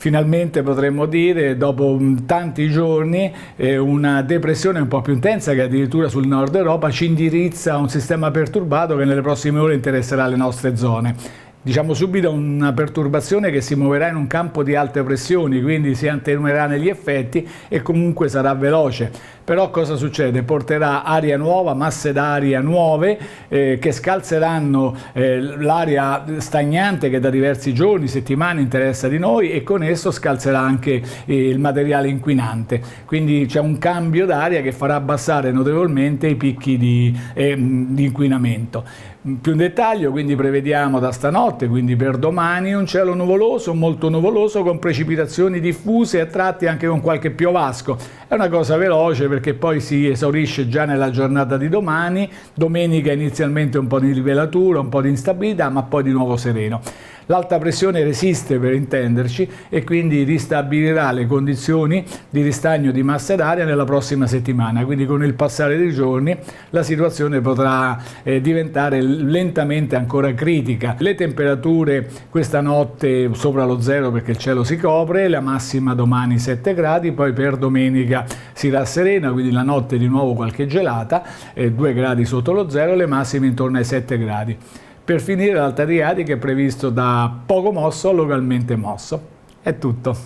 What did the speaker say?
finalmente potremmo dire, dopo tanti giorni, una depressione un po' più intensa che addirittura sul nord Europa ci indirizza a un sistema perturbato che nelle prossime ore interesserà le nostre zone. Diciamo subito una perturbazione che si muoverà in un campo di alte pressioni, quindi si attenuerà negli effetti e comunque sarà veloce. Però cosa succede? Porterà aria nuova, masse d'aria nuove che scalzeranno l'aria stagnante che da diversi giorni, settimane interessa di noi, e con esso scalzerà anche il materiale inquinante. Quindi c'è un cambio d'aria che farà abbassare notevolmente i picchi di inquinamento. Più in dettaglio, quindi prevediamo da stanotte, quindi per domani, un cielo nuvoloso, molto nuvoloso, con precipitazioni diffuse e a tratti anche con qualche piovasco. È una cosa veloce perché poi si esaurisce già nella giornata di domani. Domenica inizialmente un po' di rivelatura, un po' di instabilità, ma poi di nuovo sereno. L'alta pressione resiste, per intenderci, e quindi ristabilirà le condizioni di ristagno di massa d'aria nella prossima settimana. Quindi con il passare dei giorni la situazione potrà diventare lentamente ancora critica. Le temperature questa notte sopra lo zero perché il cielo si copre, la massima domani 7 gradi, poi per domenica si rasserena, quindi la notte di nuovo qualche gelata, 2 gradi sotto lo zero, le massime intorno ai 7 gradi. Per finire l'Alta Adriatica è previsto da poco mosso a localmente mosso. È tutto.